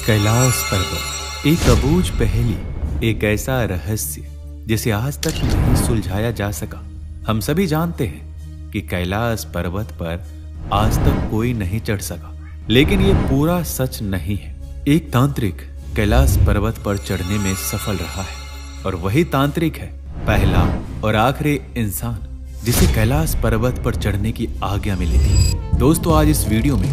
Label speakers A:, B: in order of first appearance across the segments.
A: कैलाश पर्वत एक अबूझ पहेली, एक ऐसा रहस्य जिसे आज तक नहीं सुलझाया जा सका। हम सभी जानते हैं कि कैलाश पर्वत पर आज तक कोई नहीं चढ़ सका, लेकिन ये पूरा सच नहीं है। एक तांत्रिक कैलाश पर्वत पर चढ़ने में सफल रहा है और वही तांत्रिक है पहला और आखिरी इंसान जिसे कैलाश पर्वत पर चढ़ने की आज्ञा मिली थी। दोस्तों, आज इस वीडियो में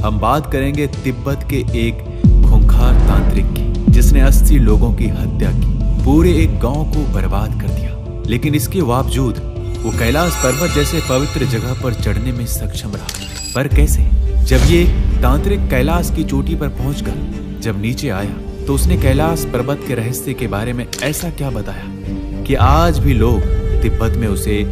A: हम बात करेंगे तिब्बत के एक खूंखार तांत्रिक की, जिसने 80 लोगों की हत्या की, पूरे एक गांव को बर्बाद कर दिया, लेकिन इसके बावजूद वो कैलाश पर्वत जैसे पवित्र जगह पर चढ़ने में सक्षम रहा। पर कैसे? जब ये तांत्रिक कैलाश की चोटी पर पहुंचकर जब नीचे आया तो उसने कैलाश पर्वत के रहस्य के बारे में ऐसा क्या बताया कि आज भी लोग तिब्बत में उसे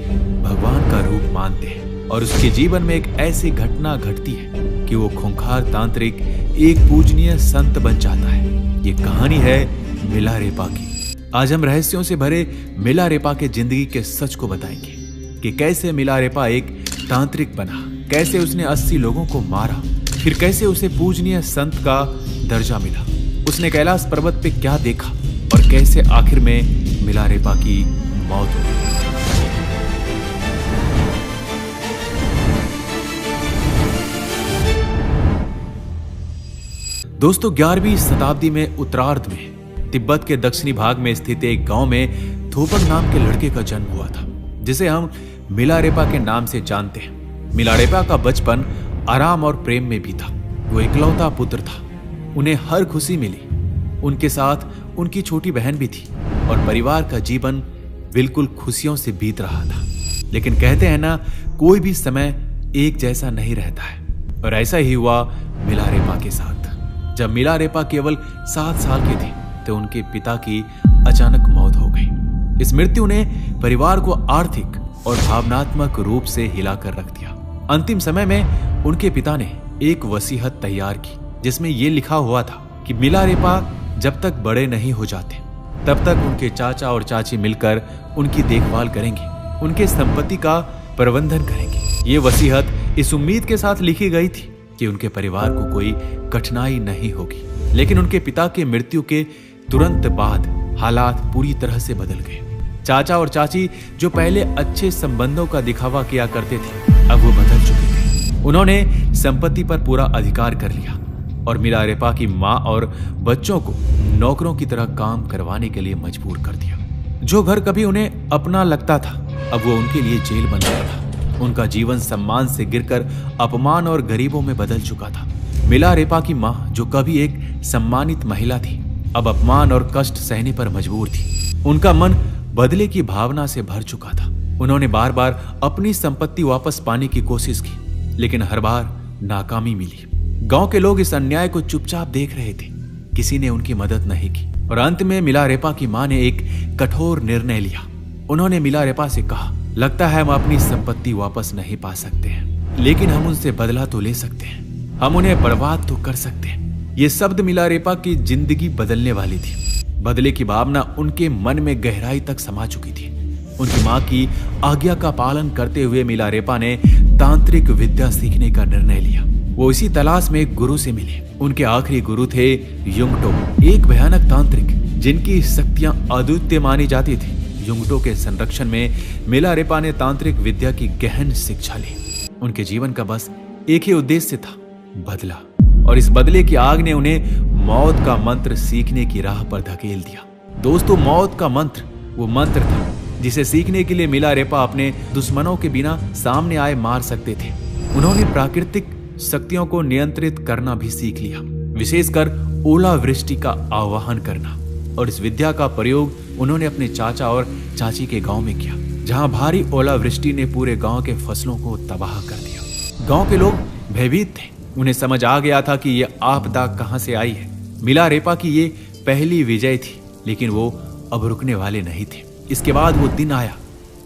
A: भगवान का रूप मानते हैं और उसके जीवन में एक ऐसी घटना घटती है कि वो खूंखार तांत्रिक एक पूजनीय संत बन जाता है। ये कहानी है मिलारेपा की। आज हम रहस्यों से भरे मिलारेपा के जिंदगी के सच को बताएंगे कि कैसे मिलारेपा एक तांत्रिक बना, कैसे उसने 80 लोगों को मारा, फिर कैसे उसे पूजनीय संत का दर्जा मिला, उसने कैलाश पर्वत पे क्या देखा और कैसे आखिर में मिलारेपा की मौत हुई। दोस्तों, 11वीं शताब्दी में उत्तरार्ध में तिब्बत के दक्षिणी भाग में स्थित एक गांव में थोपक नाम के लड़के का जन्म हुआ था, जिसे हम मिलारेपा के नाम से जानते हैं। मिलारेपा का बचपन आराम और प्रेम में बीता। वो इकलौता पुत्र था, उन्हें हर खुशी मिली। उनके साथ उनकी छोटी बहन भी थी और परिवार का जीवन बिल्कुल खुशियों से बीत रहा था। लेकिन कहते हैं ना, कोई भी समय एक जैसा नहीं रहता है, और ऐसा ही हुआ मिलारेपा के साथ। जब मिलारेपा केवल 7 साल के थे तो उनके पिता की अचानक मौत हो गई। इस मृत्यु ने परिवार को आर्थिक और भावनात्मक रूप से हिलाकर रख दिया। अंतिम समय में उनके पिता ने एक वसीयत तैयार की, जिसमें यह लिखा हुआ था कि मिलारेपा जब तक बड़े नहीं हो जाते तब तक उनके चाचा और चाची मिलकर उनकी देखभाल करेंगे, उनके संपत्ति का प्रबंधन करेंगे। ये वसीयत इस उम्मीद के साथ लिखी गई थी कि उनके परिवार को कोई कठिनाई नहीं होगी। लेकिन उनके पिता के मृत्यु के तुरंत बाद हालात पूरी तरह से बदल गए। चाचा और चाची जो पहले अच्छे संबंधों का दिखावा किया करते थे, अब वो बदल चुके थे। उन्होंने संपत्ति पर पूरा अधिकार कर लिया और मिलारेपा की माँ और बच्चों को नौकरों की तरह काम करवाने के लिए मजबूर कर दिया। जो घर कभी उन्हें अपना लगता था, अब वो उनके लिए जेल बन गया था। उनका जीवन सम्मान से गिरकर अपमान और गरीबों में बदल चुका था। मिलारेपा की माँ, जो कभी एक सम्मानित महिला थी, अब अपमान और कष्ट सहने पर मजबूर थी। उनका मन बदले की भावना से भर चुका था। उन्होंने बार बार अपनी संपत्ति वापस पाने की कोशिश की, लेकिन हर बार नाकामी मिली। गांव के लोग इस अन्याय को चुपचाप देख रहे थे, किसी ने उनकी मदद नहीं की। और अंत में मिलारेपा की माँ ने एक कठोर निर्णय लिया। उन्होंने मिलारेपा से कहा, लगता है हम अपनी संपत्ति वापस नहीं पा सकते हैं, लेकिन हम उनसे बदला तो ले सकते हैं, हम उन्हें बर्बाद तो कर सकते हैं। ये शब्द मिलारेपा की जिंदगी बदलने वाली थी। बदले की भावना उनके मन में गहराई तक समा चुकी थी। उनकी माँ की आज्ञा का पालन करते हुए मिलारेपा ने तांत्रिक विद्या सीखने का निर्णय लिया। वो इसी तलाश में एक गुरु से मिले। उनके आखिरी गुरु थे युंगटो, एक भयानक तांत्रिक जिनकी शक्तियां अद्वितीय मानी जाती थी। युंगटो के संरक्षण में मिलारेपा ने तांत्रिक विद्या की गहन शिक्षा ली। उनके जीवन का बस एक ही उद्देश्य था, बदला। और इस बदले की आग ने उन्हें मौत का मंत्र सीखने की राह पर धकेल दिया। दोस्तों, मौत का मंत्र वो मंत्र था जिसे सीखने के लिए मिलारेपा अपने दुश्मनों के बिना सामने आए मार सकते थे। उन्होंने प्राकृतिक शक्तियों को नियंत्रित करना भी सीख लिया, विशेषकर ओलावृष्टि का आह्वान करना। और इस विद्या का प्रयोग उन्होंने अपने चाचा और चाची के गांव में किया, जहां भारी ओलावृष्टि ने पूरे गांव के फसलों को तबाह कर दिया। गांव के लोग भयभीत थे। उन्हें समझ आ गया था कि यह आपदा कहां से आई है। मिलारेपा की ये पहली विजय थी, लेकिन वो अब रुकने वाले नहीं थे। इसके बाद वो दिन आया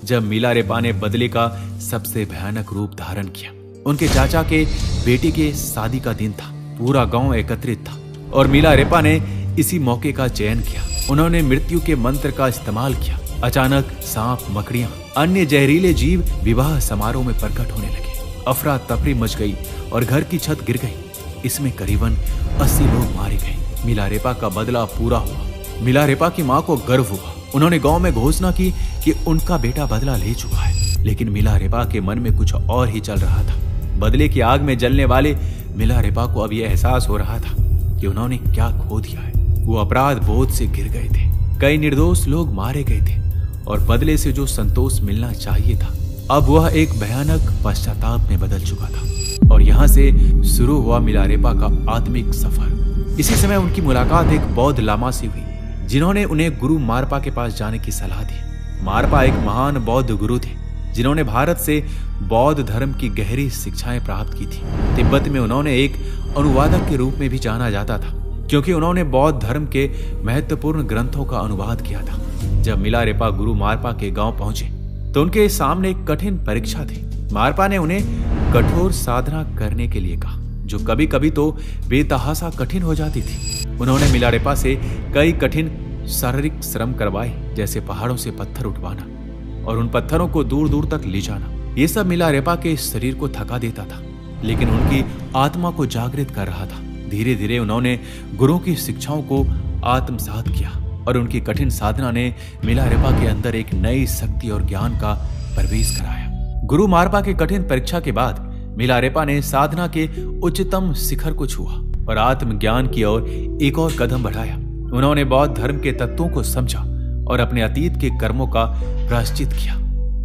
A: जब मिलारेपा ने बदले का सबसे भयानक रूप धारण किया। उनके चाचा के बेटे के शादी का दिन था। पूरा गांव एकत्रित था और मिलारेपा ने इसी मौके का चयन किया। उन्होंने मृत्यु के मंत्र का इस्तेमाल किया। अचानक सांप, मकड़ियां, अन्य जहरीले जीव विवाह समारोह में प्रकट होने लगे। अफरा तफरी मच गई और घर की छत गिर गई। इसमें करीबन 80 लोग मारे गए। मिलारेपा का बदला पूरा हुआ। मिलारेपा की मां को गर्व हुआ। उन्होंने गांव में घोषणा की कि उनका बेटा बदला ले चुका है। लेकिन मिलारेपा के मन में कुछ और ही चल रहा था। बदले की आग में जलने वाले मिलारेपा को अब यह एहसास हो रहा था कि उन्होंने क्या खो दिया है। वो अपराध बोझ से गिर गए थे। कई निर्दोष लोग मारे गए थे और बदले से जो संतोष मिलना चाहिए था, अब वह एक भयानक पश्चाताप में बदल चुका था। और यहाँ से शुरू हुआ मिलारेपा का आत्मिक सफर। इसी समय उनकी मुलाकात एक बौद्ध लामा से हुई, जिन्होंने उन्हें गुरु मारपा के पास जाने की सलाह दी। मारपा एक महान बौद्ध गुरु थे, जिन्होंने भारत से बौद्ध धर्म की गहरी शिक्षाएं प्राप्त की थी। तिब्बत में उन्होंने एक अनुवादक के रूप में भी जाना जाता था, क्योंकि उन्होंने बौद्ध धर्म के महत्वपूर्ण ग्रंथों का अनुवाद किया था। जब मिलारेपा गुरु मारपा के गांव पहुंचे तो उनके सामने एक कठिन परीक्षा थी। मारपा ने उन्हें कठोर साधना करने के लिए कहा, जो कभी कभी तो बेतहासा कठिन हो जाती थी। उन्होंने मिलारेपा से कई कठिन शारीरिक श्रम करवाए, जैसे पहाड़ों से पत्थर उठवाना और उन पत्थरों को दूर दूर तक ले जाना। ये सब मिलारेपा के शरीर को थका देता था, लेकिन उनकी आत्मा को जागृत कर रहा था। धीरे धीरे उन्होंने गुरु की शिक्षाओं को आत्मसात किया और उनकी कठिन साधना ने मिलारेपा के अंदर एक नई शक्ति और ज्ञान का प्रवेश कराया। गुरु मारपा के कठिन परीक्षा के बाद मिलारेपा ने साधना के उच्चतम शिखर को छुआ और आत्मज्ञान की ओर एक और कदम बढ़ाया। उन्होंने बौद्ध धर्म के तत्वों को समझा और अपने अतीत के कर्मों का प्रायश्चित किया।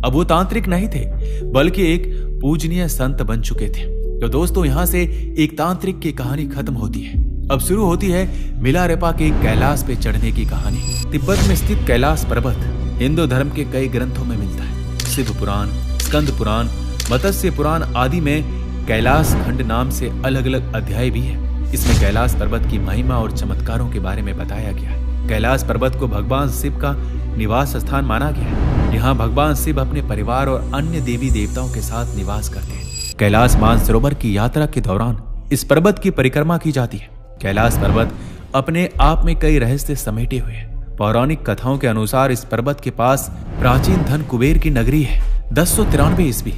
A: अब वो तांत्रिक नहीं थे, बल्कि एक पूजनीय संत बन चुके थे। तो दोस्तों, यहाँ से एक तांत्रिक की कहानी खत्म होती है। अब शुरू होती है मिलारेपा के कैलाश पे चढ़ने की कहानी। तिब्बत में स्थित कैलाश पर्वत हिंदू धर्म के कई ग्रंथों में मिलता है। शिव पुराण, स्कंद पुराण, मत्स्य पुराण आदि में कैलाश खंड नाम से अलग अलग अध्याय भी है। इसमें कैलाश पर्वत की महिमा और चमत्कारों के बारे में बताया गया है। कैलाश पर्वत को भगवान शिव का निवास स्थान माना गया है। यहाँ भगवान शिव अपने परिवार और अन्य देवी देवताओं के साथ निवास करते हैं। कैलाश मानसरोवर की यात्रा के दौरान इस पर्वत की परिक्रमा की जाती है। कैलाश पर्वत अपने आप में कई रहस्य समेटे हुए हैं। पौराणिक कथाओं के अनुसार इस पर्वत के पास प्राचीन धन कुबेर की नगरी है। 1093 ईस्वी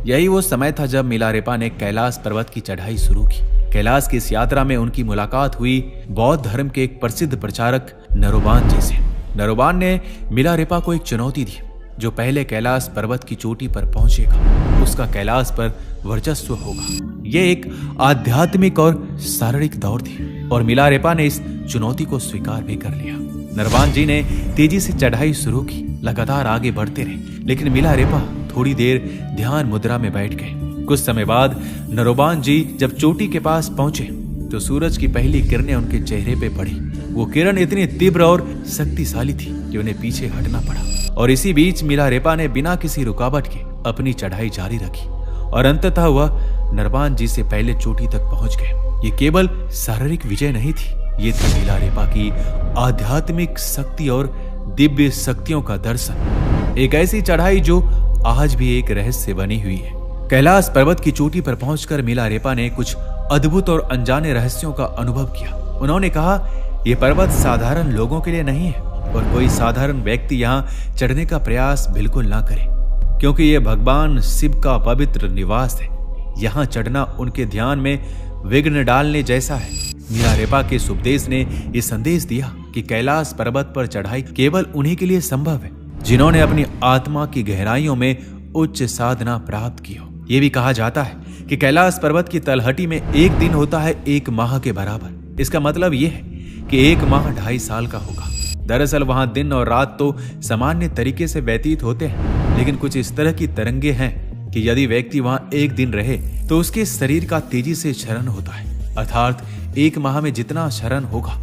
A: यही वो समय था जब मिलारेपा ने कैलाश पर्वत की चढ़ाई शुरू की। कैलाश की इस यात्रा में उनकी मुलाकात हुई बौद्ध धर्म के एक प्रसिद्ध प्रचारक नरोबान जी से। नरोबान ने मिलारेपा को एक चुनौती दी, जो पहले कैलाश पर्वत की चोटी पर पहुंचेगा उसका कैलाश पर वर्चस्व होगा। यह एक आध्यात्मिक और शारीरिक दौड़ थी और मिलारेपा ने इस चुनौती को स्वीकार भी कर लिया। नरवान जी ने तेजी से चढ़ाई शुरू की, लगातार आगे बढ़ते रहे, लेकिन मिलारेपा थोड़ी देर ध्यान मुद्रा में बैठ गए। कुछ समय बाद नरोबान जी जब चोटी के पास पहुंचे तो सूरज की पहली किरणें उनके चेहरे पे पड़ी। वो किरण इतनी तीव्र और शक्तिशाली थी कि उन्हें पीछे हटना पड़ा। और इसी बीच मिलारेपा ने बिना किसी रुकावट के अपनी चढ़ाई जारी रखी और अंततः वह नरवान जी से पहले चोटी तक पहुंच गए। ये केवल शारीरिक विजय नहीं थी, ये थी मिलारेपा की आध्यात्मिक शक्ति और दिव्य शक्तियों का दर्शन। एक ऐसी चढ़ाई जो आज भी एक रहस्य बनी हुई है। कैलाश पर्वत की चोटी पर पहुंचकर मिलारेपा ने कुछ अद्भुत और अनजाने रहस्यों का अनुभव किया। उन्होंने कहा, यह पर्वत साधारण लोगों के लिए नहीं है और कोई साधारण व्यक्ति यहाँ चढ़ने का प्रयास बिल्कुल ना करे, क्योंकि यह भगवान शिव का पवित्र निवास है। यहाँ चढ़ना उनके ध्यान में विघ्न डालने जैसा है। मिलारेपा के उपदेश ने यह संदेश दिया कि कैलाश पर्वत पर चढ़ाई केवल उन्हीं के लिए संभव है जिन्होंने अपनी आत्मा की गहराइयों में उच्च साधना प्राप्त की हो। यह भी कहा जाता है कि कैलाश पर्वत की तलहटी में एक दिन होता है 1 माह के बराबर। इसका मतलब यह है कि 1 माह 2.5 साल का होगा। दरअसल वहां दिन और रात तो सामान्य तरीके से व्यतीत होते हैं, लेकिन कुछ इस तरह की तरंगे हैं कि यदि व्यक्ति वहां एक दिन रहे तो उसके शरीर का तेजी से क्षरण होता है। अर्थात 1 माह में जितना क्षरण होगा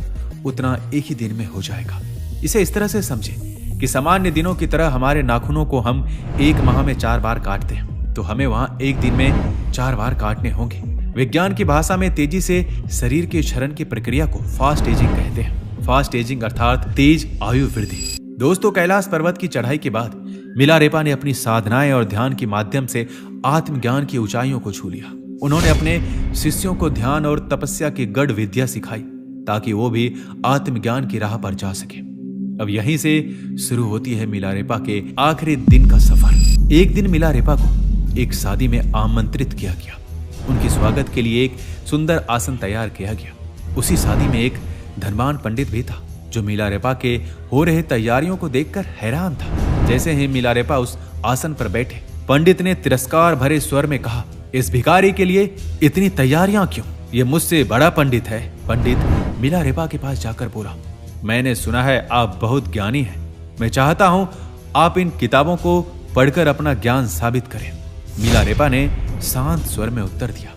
A: उतना एक ही दिन में हो जाएगा। इसे इस तरह से समझे कि सामान्य दिनों की तरह हमारे नाखूनों को हम 1 माह में 4 बार काटते हैं, तो हमें वहां एक दिन में 4 बार काटने होंगे। विज्ञान की भाषा में तेजी से शरीर के क्षरण की प्रक्रिया को फास्ट एजिंग कहते हैं। फास्ट एजिंग अर्थात तेज आयु वृद्धि। दोस्तों, कैलाश पर्वत की चढ़ाई के बाद मिलारेपा ने अपनी साधनाएं और ध्यान के माध्यम से आत्मज्ञान की ऊंचाइयों को छू लिया। उन्होंने अपने शिष्यों को ध्यान और तपस्या की गढ़ विद्या सिखाई ताकि वो भी आत्मज्ञान की राह पर जा सके। अब यहीं से शुरू होती है मिलारेपा के आखिरी दिन का सफर। एक दिन मिलारेपा को एक शादी में आमंत्रित किया गया। उनके स्वागत के लिए एक सुंदर आसन तैयार किया गया। उसी शादी में एक धनवान पंडित भी था जो मिलारेपा के हो रहे तैयारियों को देखकर हैरान था। जैसे ही मिलारेपा उस आसन पर बैठे, पंडित ने तिरस्कार भरे स्वर में कहा, इस भिखारी के लिए इतनी तैयारियां क्यों? ये मुझसे बड़ा पंडित है। पंडित मिलारेपा के पास जाकर बोला, मैंने सुना है आप बहुत ज्ञानी हैं। मैं चाहता हूं आप इन किताबों को पढ़कर अपना ज्ञान साबित करें। मिलारेपा ने शांत स्वर में उत्तर दिया,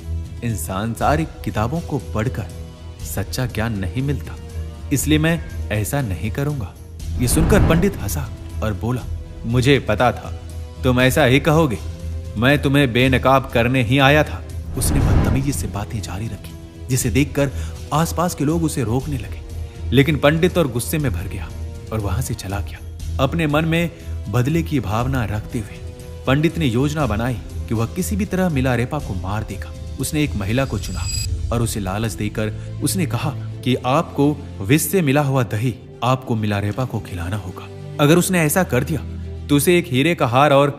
A: इन सांसारिक किताबों को पढ़कर सच्चा ज्ञान नहीं मिलता, इसलिए मैं ऐसा नहीं करूंगा। ये सुनकर पंडित हंसा और बोला, मुझे पता था तुम ऐसा ही कहोगे, मैं तुम्हें बेनकाब करने ही आया था। उसने बदतमीजी से बातें जारी रखी, जिसे देखकर आसपास के लोग उसे रोकने लगे, लेकिन पंडित और गुस्से में भर गया और वहां से चला गया। अपने मन में बदले की भावना रखते हुए पंडित ने योजना बनाई कि वह किसी भी तरह मिलारेपा को मार देगा। उसने एक महिला को चुना और उसे लालच देकर उसने कहा कि आपको विष से मिला हुआ दही आपको मिलारेपा को खिलाना होगा। अगर उसने ऐसा कर दिया तो उसे एक हीरे का हार और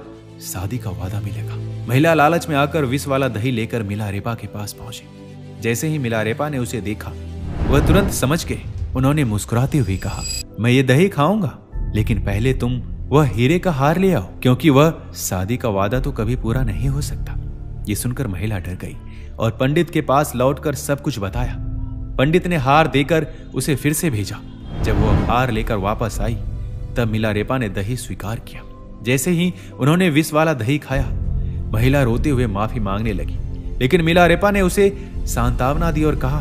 A: शादी का वादा मिलेगा। महिला लालच में आकर विष वाला दही लेकर मिलारेपा के पास पहुंची। जैसे ही मिलारेपा ने उसे देखा, वह तुरंत समझ गए। उन्होंने मुस्कुराते हुए कहा, मैं ये दही खाऊंगा, लेकिन पहले तुम वह हीरे का हार ले आओ, क्योंकि वह शादी का वादा तो कभी पूरा नहीं हो सकता। ये सुनकर महिला डर गई और पंडित के पास लौटकर सब कुछ बताया। पंडित ने हार देकर उसे फिर से भेजा। जब वह हार लेकर वापस आई, तब मिलारेपा ने दही स्वीकार किया। जैसे ही उन्होंने विष वाला दही खाया, महिला रोते हुए माफी मांगने लगी, लेकिन मिलारेपा ने उसे सांत्वना दी और कहा,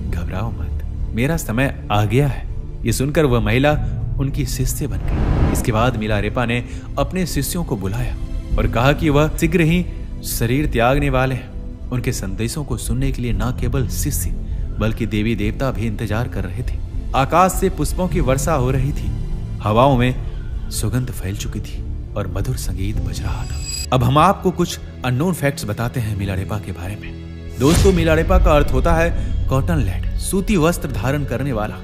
A: घबराओ मत, मेरा समय आ गया है। ये सुनकर वह महिला उनकी शिष्य बन गई। इसके बाद मिलारेपा ने अपने शिष्यों को बुलाया और कहा कि वह शीघ्र ही शरीर त्यागने वाले हैं। उनके संदेशों को सुनने के लिए न केवल शिष्य बल्कि देवी देवता भी इंतजार कर रहे थे। आकाश से पुष्पों की वर्षा हो रही थी, हवाओं में सुगंध फैल चुकी थी और मधुर संगीत बज रहा था। अब हम आपको कुछ अननोन फैक्ट्स बताते हैं मिलारेपा के बारे में। दोस्तों, मिलारेपा का अर्थ होता है कॉटन लैड, सूती वस्त्र धारण करने वाला।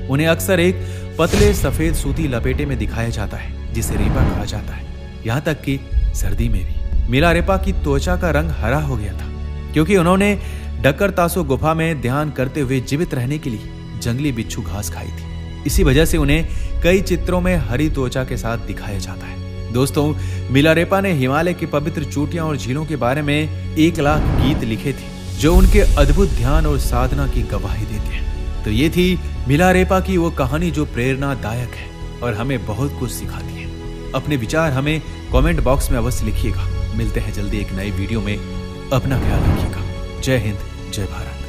A: उन्हें अक्सर एक पतले सफेद सूती लपेटे में दिखाया जाता है, जिसे रेपा कहा जाता है। यहाँ तक कि सर्दी में भी मिलारेपा की त्वचा का रंग हरा हो गया था, क्योंकि उन्होंने डक्कर तासो गुफा में ध्यान करते हुए जीवित रहने के लिए जंगली बिच्छू घास खाई थी। इसी वजह से उन्हें कई चित्रों में हरी त्वचा के साथ दिखाया जाता है। दोस्तों, मिलारेपा ने हिमालय की पवित्र चोटियां और झीलों के बारे में 1 लाख गीत लिखे थे, जो उनके अद्भुत ध्यान और साधना की गवाही देते हैं। तो ये थी मिलारेपा की वो कहानी जो प्रेरणादायक है और हमें बहुत कुछ सिखाती है। अपने विचार हमें कमेंट बॉक्स में अवश्य लिखिएगा। मिलते हैं जल्दी एक नई वीडियो में। अपना ख्याल रखिएगा। जय हिंद, जय भारत।